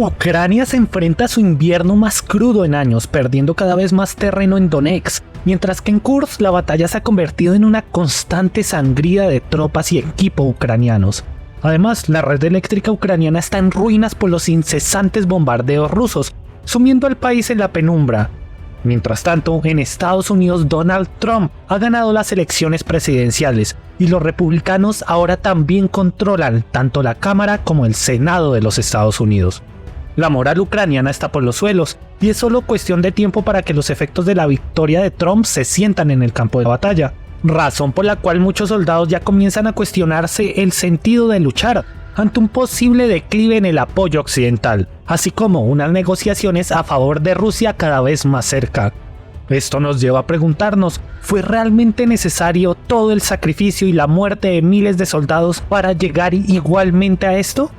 Ucrania se enfrenta a su invierno más crudo en años, perdiendo cada vez más terreno en Donetsk, mientras que en Kursk la batalla se ha convertido en una constante sangría de tropas y equipo ucranianos. Además, la red eléctrica ucraniana está en ruinas por los incesantes bombardeos rusos, sumiendo al país en la penumbra. Mientras tanto, en Estados Unidos Donald Trump ha ganado las elecciones presidenciales y los republicanos ahora también controlan tanto la Cámara como el Senado de los Estados Unidos. La moral ucraniana está por los suelos y es solo cuestión de tiempo para que los efectos de la victoria de Trump se sientan en el campo de batalla, razón por la cual muchos soldados ya comienzan a cuestionarse el sentido de luchar ante un posible declive en el apoyo occidental, así como unas negociaciones a favor de Rusia cada vez más cerca. Esto nos lleva a preguntarnos, ¿fue realmente necesario todo el sacrificio y la muerte de miles de soldados para llegar igualmente a esto?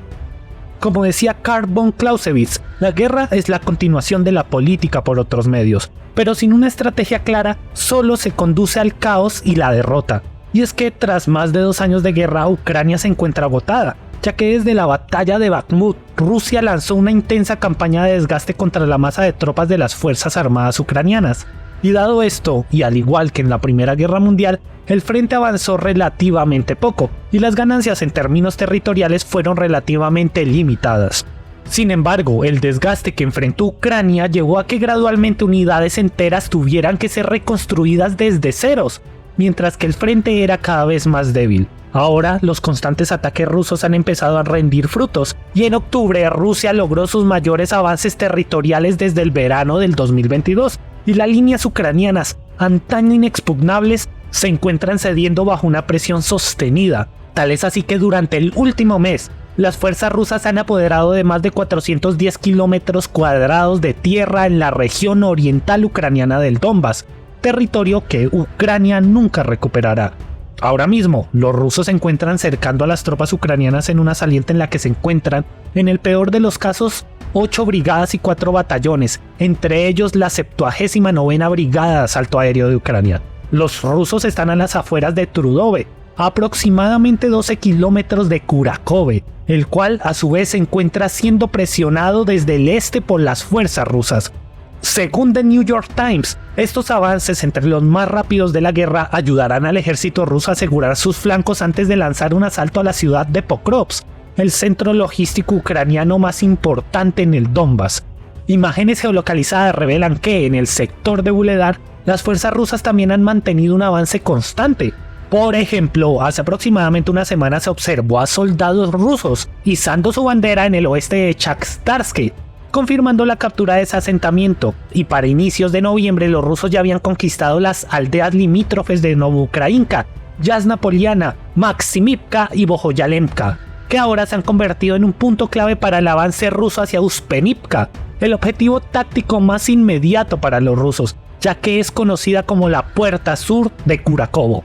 Como decía Karl von Clausewitz, la guerra es la continuación de la política por otros medios, pero sin una estrategia clara solo se conduce al caos y la derrota. Y es que tras más de 2 años de guerra, Ucrania se encuentra agotada, ya que desde la batalla de Bakhmut, Rusia lanzó una intensa campaña de desgaste contra la masa de tropas de las Fuerzas Armadas ucranianas. Y dado esto, y al igual que en la Primera Guerra Mundial, el frente avanzó relativamente poco, y las ganancias en términos territoriales fueron relativamente limitadas. Sin embargo, el desgaste que enfrentó Ucrania llevó a que gradualmente unidades enteras tuvieran que ser reconstruidas desde ceros, mientras que el frente era cada vez más débil. Ahora, los constantes ataques rusos han empezado a rendir frutos, y en octubre Rusia logró sus mayores avances territoriales desde el verano del 2022, y las líneas ucranianas, antaño inexpugnables, se encuentran cediendo bajo una presión sostenida. Tal es así que durante el último mes, las fuerzas rusas han apoderado de más de 410 kilómetros cuadrados de tierra en la región oriental ucraniana del Donbas, territorio que Ucrania nunca recuperará. Ahora mismo, los rusos se encuentran cercando a las tropas ucranianas en una saliente en la que se encuentran, en el peor de los casos, 8 brigadas y 4 batallones, entre ellos la 79ª Brigada de Asalto Aéreo de Ucrania. Los rusos están a las afueras de Trudove, a aproximadamente 12 kilómetros de Kurakove, el cual a su vez se encuentra siendo presionado desde el este por las fuerzas rusas. Según The New York Times, estos avances entre los más rápidos de la guerra ayudarán al ejército ruso a asegurar sus flancos antes de lanzar un asalto a la ciudad de Pokrovsk, el centro logístico ucraniano más importante en el Donbas. Imágenes geolocalizadas revelan que en el sector de Vuhledar, las fuerzas rusas también han mantenido un avance constante. Por ejemplo, hace aproximadamente una semana se observó a soldados rusos izando su bandera en el oeste de Chaktarsk, confirmando la captura de ese asentamiento, y para inicios de noviembre los rusos ya habían conquistado las aldeas limítrofes de Novukrainka, Yasna Poliana, Maksimivka y Bohoyalemka, que ahora se han convertido en un punto clave para el avance ruso hacia Uspenivka, el objetivo táctico más inmediato para los rusos, ya que es conocida como la puerta sur de Kurakovo.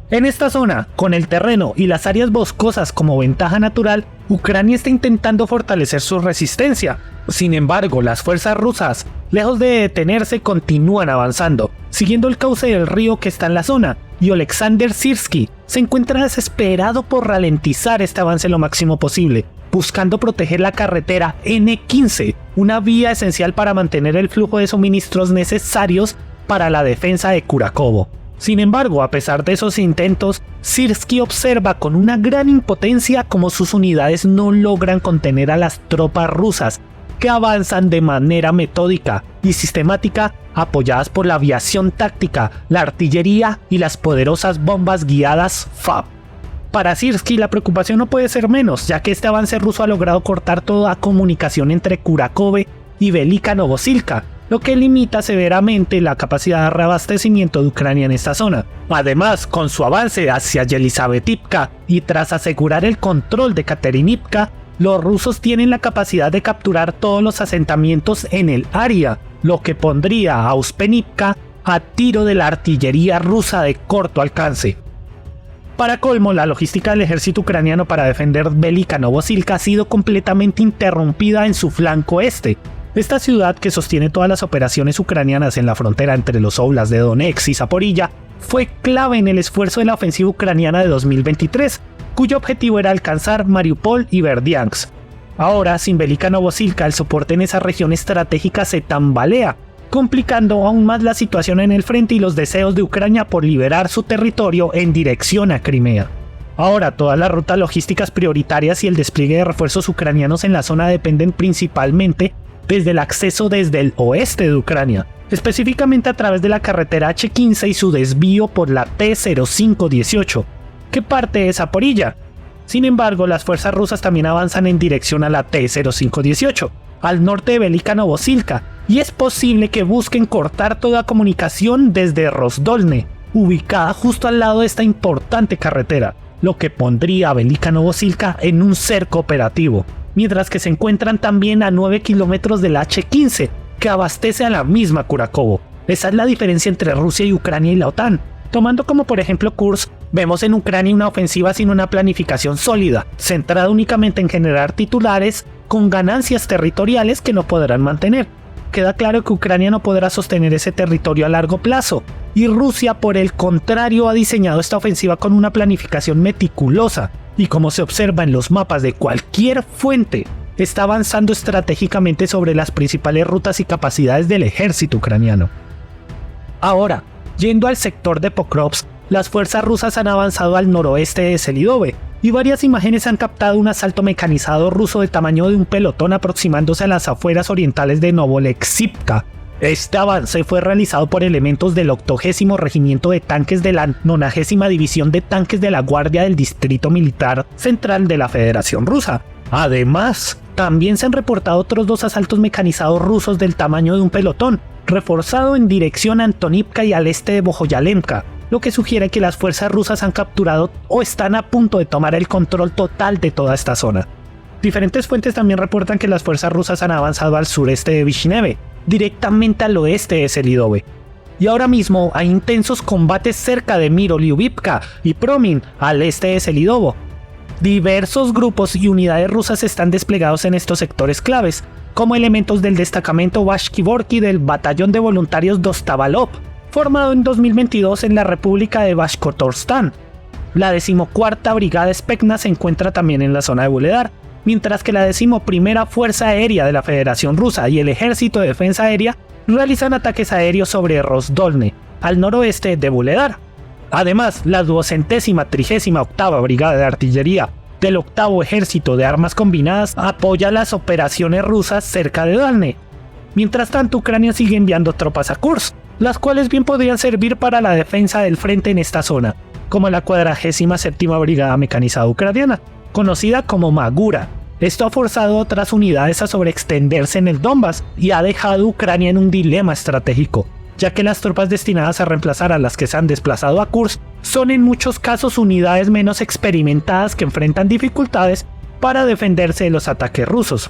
En esta zona, con el terreno y las áreas boscosas como ventaja natural, Ucrania está intentando fortalecer su resistencia. Sin embargo, las fuerzas rusas, lejos de detenerse, continúan avanzando, siguiendo el cauce del río que está en la zona, y Oleksandr Syrski se encuentra desesperado por ralentizar este avance lo máximo posible, buscando proteger la carretera N15, una vía esencial para mantener el flujo de suministros necesarios para la defensa de Kurakovo. Sin embargo, a pesar de esos intentos, Syrski observa con una gran impotencia cómo sus unidades no logran contener a las tropas rusas, que avanzan de manera metódica y sistemática, apoyadas por la aviación táctica, la artillería y las poderosas bombas guiadas FAB. Para Syrski la preocupación no puede ser menos, ya que este avance ruso ha logrado cortar toda comunicación entre Kurakove y Velika Novosilka, lo que limita severamente la capacidad de reabastecimiento de Ucrania en esta zona. Además, con su avance hacia Yelisavetivka y tras asegurar el control de Katerinivka, los rusos tienen la capacidad de capturar todos los asentamientos en el área, lo que pondría a Uspenivka a tiro de la artillería rusa de corto alcance. Para colmo, la logística del ejército ucraniano para defender Velika Novosilka ha sido completamente interrumpida en su flanco este. Esta ciudad, que sostiene todas las operaciones ucranianas en la frontera entre los óblasts de Donetsk y Zaporilla, fue clave en el esfuerzo de la ofensiva ucraniana de 2023, cuyo objetivo era alcanzar Mariupol y Berdyansk. Ahora, sin Velika Novosilka, el soporte en esa región estratégica se tambalea, complicando aún más la situación en el frente y los deseos de Ucrania por liberar su territorio en dirección a Crimea. Ahora, todas las rutas logísticas prioritarias y el despliegue de refuerzos ucranianos en la zona dependen principalmente desde el acceso desde el oeste de Ucrania, específicamente a través de la carretera H15 y su desvío por la T-0518, que parte de Zaporilla. Sin embargo, las fuerzas rusas también avanzan en dirección a la T-0518, al norte de Velika Novosilka, y es posible que busquen cortar toda comunicación desde Rozdolne, ubicada justo al lado de esta importante carretera, lo que pondría a Velika Novosilka en un cerco operativo, mientras que se encuentran también a 9 kilómetros del H-15, que abastece a la misma Kurakovo. Esa es la diferencia entre Rusia y Ucrania y la OTAN. Tomando como por ejemplo Kursk, vemos en Ucrania una ofensiva sin una planificación sólida, centrada únicamente en generar titulares con ganancias territoriales que no podrán mantener. Queda claro que Ucrania no podrá sostener ese territorio a largo plazo, y Rusia por el contrario ha diseñado esta ofensiva con una planificación meticulosa, y como se observa en los mapas de cualquier fuente, está avanzando estratégicamente sobre las principales rutas y capacidades del ejército ucraniano. Ahora, yendo al sector de Pokrovsk, las fuerzas rusas han avanzado al noroeste de Selidove, y varias imágenes han captado un asalto mecanizado ruso de tamaño de un pelotón aproximándose a las afueras orientales de Novolexivka. Este avance fue realizado por elementos del 80º Regimiento de Tanques de la 90ª División de Tanques de la Guardia del Distrito Militar Central de la Federación Rusa. Además, también se han reportado otros 2 asaltos mecanizados rusos del tamaño de un pelotón, reforzado en dirección a Antonivka y al este de Bojoyalemka, lo que sugiere que las fuerzas rusas han capturado o están a punto de tomar el control total de toda esta zona. Diferentes fuentes también reportan que las fuerzas rusas han avanzado al sureste de Vishneve, directamente al oeste de Selidove. Y ahora mismo hay intensos combates cerca de Miroliubivka y Promin, al este de Selidovo. Diversos grupos y unidades rusas están desplegados en estos sectores claves, como elementos del destacamento Bashkivorky del Batallón de Voluntarios Dostavalov, formado en 2022 en la República de Bashkortostán. La 14ª Brigada Spekna se encuentra también en la zona de Vuhledar, mientras que la 11ª Fuerza Aérea de la Federación Rusa y el Ejército de Defensa Aérea realizan ataques aéreos sobre Rozdolne, al noroeste de Vuhledar. Además, la 238ª Brigada de Artillería del 8º Ejército de Armas Combinadas apoya las operaciones rusas cerca de Dalne. Mientras tanto, Ucrania sigue enviando tropas a Kursk, las cuales bien podrían servir para la defensa del frente en esta zona, como la 47ª Brigada Mecanizada Ucraniana, conocida como Magura. Esto ha forzado a otras unidades a sobreextenderse en el Donbass y ha dejado a Ucrania en un dilema estratégico, ya que las tropas destinadas a reemplazar a las que se han desplazado a Kursk son en muchos casos unidades menos experimentadas que enfrentan dificultades para defenderse de los ataques rusos.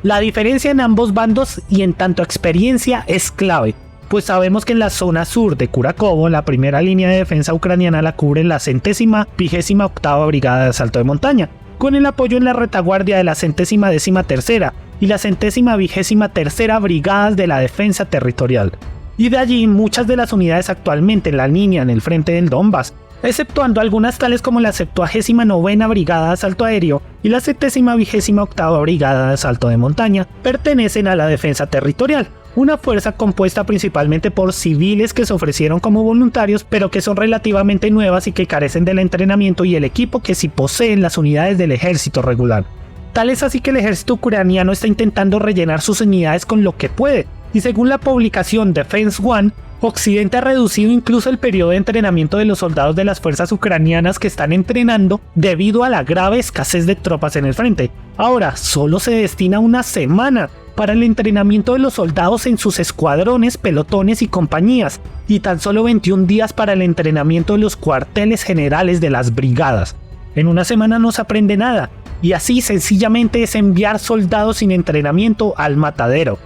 La diferencia en ambos bandos y en tanto experiencia es clave, pues sabemos que en la zona sur de Kurakovo la primera línea de defensa ucraniana la cubre la 128ª Brigada de Asalto de Montaña, con el apoyo en la retaguardia de la 113ª y la 123ª Brigadas de la Defensa Territorial. Y de allí muchas de las unidades actualmente en la línea en el frente del Donbass, exceptuando algunas tales como la 79ª Brigada de Asalto Aéreo y la 728ª Brigada de Asalto de Montaña, pertenecen a la Defensa Territorial, una fuerza compuesta principalmente por civiles que se ofrecieron como voluntarios, pero que son relativamente nuevas y que carecen del entrenamiento y el equipo que sí poseen las unidades del ejército regular. Tal es así que el ejército ucraniano está intentando rellenar sus unidades con lo que puede, y según la publicación Defense One, Occidente ha reducido incluso el periodo de entrenamiento de los soldados de las fuerzas ucranianas que están entrenando debido a la grave escasez de tropas en el frente. Ahora solo se destina una semana para el entrenamiento de los soldados en sus escuadrones, pelotones y compañías, y tan solo 21 días para el entrenamiento de los cuarteles generales de las brigadas. En una semana no se aprende nada, y así sencillamente es enviar soldados sin entrenamiento al matadero.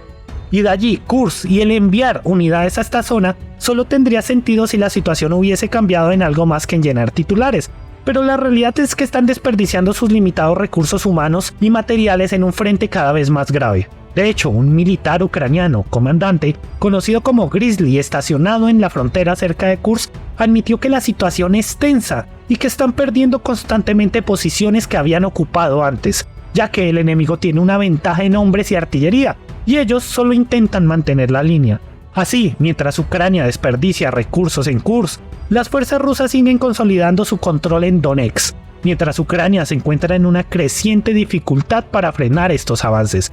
Y de allí Kursk y el enviar unidades a esta zona solo tendría sentido si la situación hubiese cambiado en algo más que en llenar titulares, pero la realidad es que están desperdiciando sus limitados recursos humanos y materiales en un frente cada vez más grave. De hecho, un militar ucraniano, comandante, conocido como Grizzly, estacionado en la frontera cerca de Kursk, admitió que la situación es tensa y que están perdiendo constantemente posiciones que habían ocupado antes, ya que el enemigo tiene una ventaja en hombres y artillería, y ellos solo intentan mantener la línea. Así, mientras Ucrania desperdicia recursos en Kursk, las fuerzas rusas siguen consolidando su control en Donetsk, mientras Ucrania se encuentra en una creciente dificultad para frenar estos avances.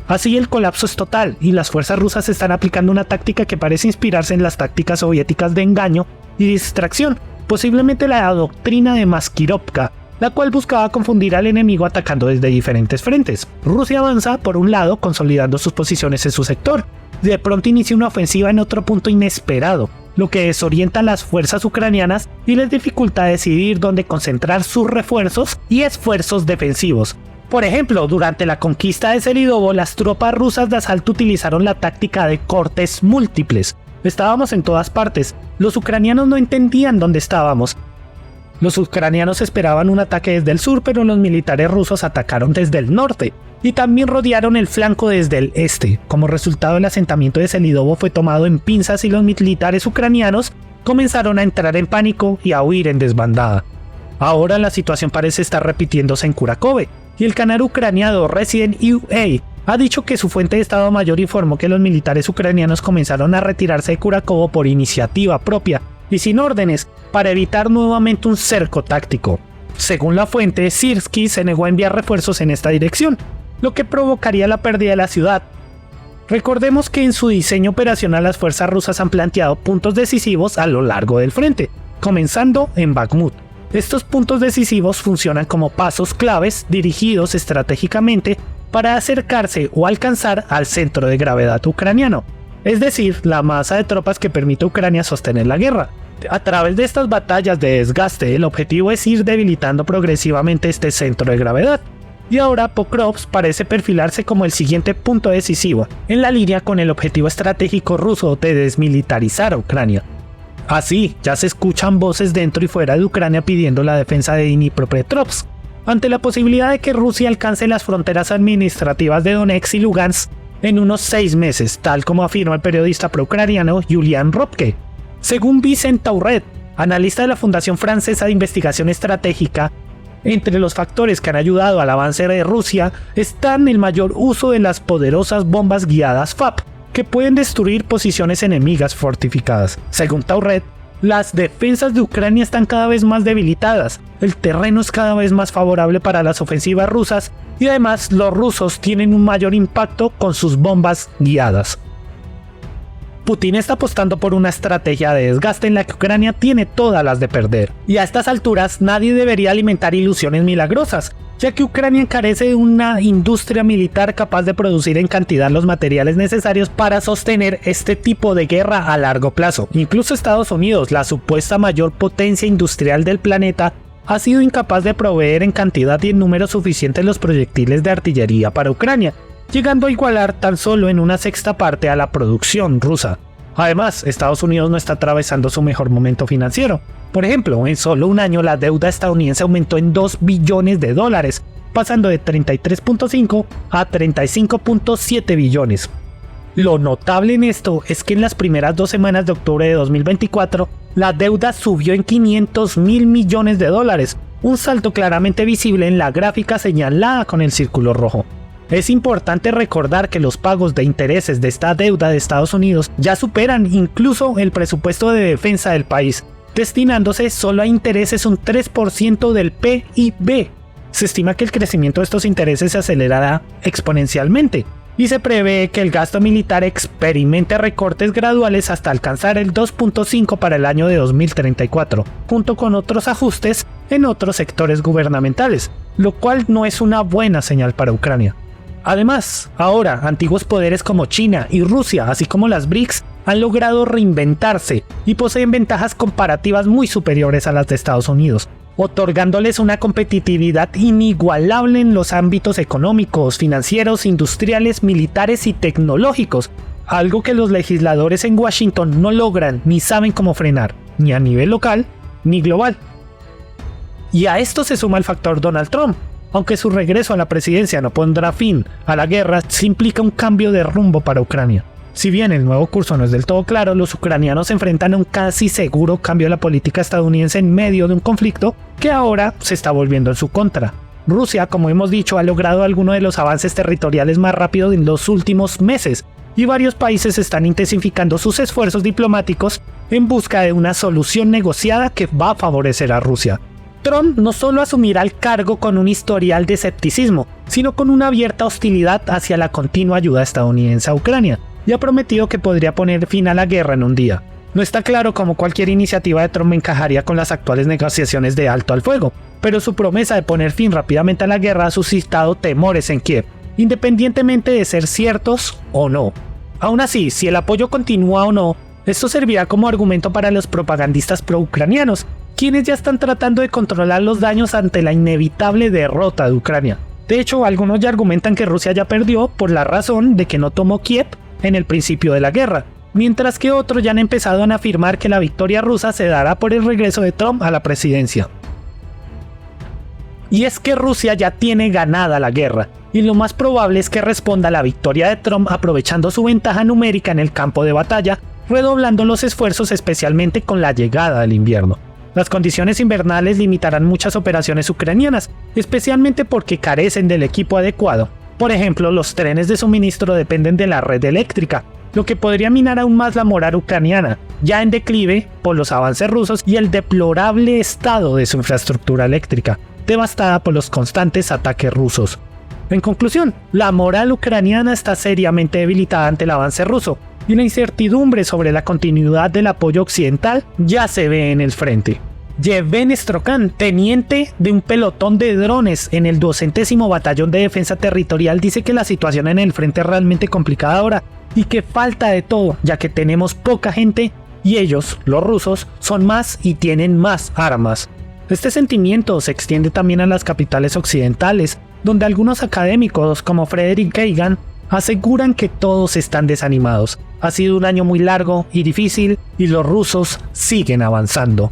Así el colapso es total y las fuerzas rusas están aplicando una táctica que parece inspirarse en las tácticas soviéticas de engaño y distracción, posiblemente la doctrina de Maskirovka, la cual buscaba confundir al enemigo atacando desde diferentes frentes. Rusia avanza por un lado consolidando sus posiciones en su sector, de pronto inicia una ofensiva en otro punto inesperado, lo que desorienta a las fuerzas ucranianas y les dificulta decidir dónde concentrar sus refuerzos y esfuerzos defensivos. Por ejemplo, durante la conquista de Selidovo, las tropas rusas de asalto utilizaron la táctica de cortes múltiples. Estábamos en todas partes, los ucranianos no entendían dónde estábamos. Los ucranianos esperaban un ataque desde el sur, pero los militares rusos atacaron desde el norte y también rodearon el flanco desde el este. Como resultado, el asentamiento de Selidovo fue tomado en pinzas y los militares ucranianos comenzaron a entrar en pánico y a huir en desbandada. Ahora la situación parece estar repitiéndose en Kurakovo, y el canal ucraniano Resident UA ha dicho que su fuente de Estado Mayor informó que los militares ucranianos comenzaron a retirarse de Kurakovo por iniciativa propia y sin órdenes para evitar nuevamente un cerco táctico. Según la fuente, Syrskyi se negó a enviar refuerzos en esta dirección, lo que provocaría la pérdida de la ciudad. Recordemos que en su diseño operacional las fuerzas rusas han planteado puntos decisivos a lo largo del frente, comenzando en Bakhmut. Estos puntos decisivos funcionan como pasos claves dirigidos estratégicamente para acercarse o alcanzar al centro de gravedad ucraniano, es decir, la masa de tropas que permite a Ucrania sostener la guerra. A través de estas batallas de desgaste, el objetivo es ir debilitando progresivamente este centro de gravedad. Y ahora Pokrovsk parece perfilarse como el siguiente punto decisivo, en la línea con el objetivo estratégico ruso de desmilitarizar a Ucrania. Así, ya se escuchan voces dentro y fuera de Ucrania pidiendo la defensa de Dnipropetrovsk, ante la posibilidad de que Rusia alcance las fronteras administrativas de Donetsk y Lugansk en unos 6 meses, tal como afirma el periodista pro-ucraniano Julian Ropke. Según Vicent Tauret, analista de la Fundación Francesa de Investigación Estratégica, entre los factores que han ayudado al avance de Rusia están el mayor uso de las poderosas bombas guiadas FAB, que pueden destruir posiciones enemigas fortificadas. Según Tauret, las defensas de Ucrania están cada vez más debilitadas, el terreno es cada vez más favorable para las ofensivas rusas y además los rusos tienen un mayor impacto con sus bombas guiadas. Putin está apostando por una estrategia de desgaste en la que Ucrania tiene todas las de perder, y a estas alturas nadie debería alimentar ilusiones milagrosas, ya que Ucrania carece de una industria militar capaz de producir en cantidad los materiales necesarios para sostener este tipo de guerra a largo plazo. Incluso Estados Unidos, la supuesta mayor potencia industrial del planeta, ha sido incapaz de proveer en cantidad y en número suficientes los proyectiles de artillería para Ucrania, llegando a igualar tan solo en una sexta parte a la producción rusa. Además, Estados Unidos no está atravesando su mejor momento financiero. Por ejemplo, en solo un año la deuda estadounidense aumentó en $2 billones, pasando de 33.5 a 35.7 billones. Lo notable en esto es que en las primeras 2 semanas de octubre de 2024, la deuda subió en $500.000 millones, un salto claramente visible en la gráfica señalada con el círculo rojo. Es importante recordar que los pagos de intereses de esta deuda de Estados Unidos ya superan incluso el presupuesto de defensa del país, destinándose solo a intereses un 3% del PIB. Se estima que el crecimiento de estos intereses se acelerará exponencialmente, y se prevé que el gasto militar experimente recortes graduales hasta alcanzar el 2.5 para el año de 2034, junto con otros ajustes en otros sectores gubernamentales, lo cual no es una buena señal para Ucrania. Además, ahora antiguos poderes como China y Rusia, así como las BRICS, han logrado reinventarse y poseen ventajas comparativas muy superiores a las de Estados Unidos, otorgándoles una competitividad inigualable en los ámbitos económicos, financieros, industriales, militares y tecnológicos, algo que los legisladores en Washington no logran ni saben cómo frenar, ni a nivel local ni global. Y a esto se suma el factor Donald Trump. Aunque su regreso a la presidencia no pondrá fin a la guerra, sí implica un cambio de rumbo para Ucrania. Si bien el nuevo curso no es del todo claro, los ucranianos se enfrentan a un casi seguro cambio de la política estadounidense en medio de un conflicto que ahora se está volviendo en su contra. Rusia, como hemos dicho, ha logrado algunos de los avances territoriales más rápidos en los últimos meses, y varios países están intensificando sus esfuerzos diplomáticos en busca de una solución negociada que va a favorecer a Rusia. Trump no solo asumirá el cargo con un historial de escepticismo, sino con una abierta hostilidad hacia la continua ayuda estadounidense a Ucrania, y ha prometido que podría poner fin a la guerra en un día. No está claro cómo cualquier iniciativa de Trump encajaría con las actuales negociaciones de alto al fuego, pero su promesa de poner fin rápidamente a la guerra ha suscitado temores en Kiev, independientemente de ser ciertos o no. Aún así, si el apoyo continúa o no, esto servirá como argumento para los propagandistas pro-ucranianos, quienes ya están tratando de controlar los daños ante la inevitable derrota de Ucrania. De hecho, algunos ya argumentan que Rusia ya perdió por la razón de que no tomó Kiev en el principio de la guerra, mientras que otros ya han empezado a afirmar que la victoria rusa se dará por el regreso de Trump a la presidencia. Y es que Rusia ya tiene ganada la guerra, y lo más probable es que responda a la victoria de Trump aprovechando su ventaja numérica en el campo de batalla, redoblando los esfuerzos especialmente con la llegada del invierno. Las condiciones invernales limitarán muchas operaciones ucranianas, especialmente porque carecen del equipo adecuado. Por ejemplo, los trenes de suministro dependen de la red eléctrica, lo que podría minar aún más la moral ucraniana, ya en declive por los avances rusos y el deplorable estado de su infraestructura eléctrica, devastada por los constantes ataques rusos. En conclusión, la moral ucraniana está seriamente debilitada ante el avance ruso, y la incertidumbre sobre la continuidad del apoyo occidental ya se ve en el frente. Yevhen Strokan, teniente de un pelotón de drones en el 200º Batallón de Defensa Territorial, dice que la situación en el frente es realmente complicada ahora y que falta de todo, ya que tenemos poca gente y ellos, los rusos, son más y tienen más armas. Este sentimiento se extiende también a las capitales occidentales, donde algunos académicos como Frederick Kagan aseguran que todos están desanimados. Ha sido un año muy largo y difícil y los rusos siguen avanzando.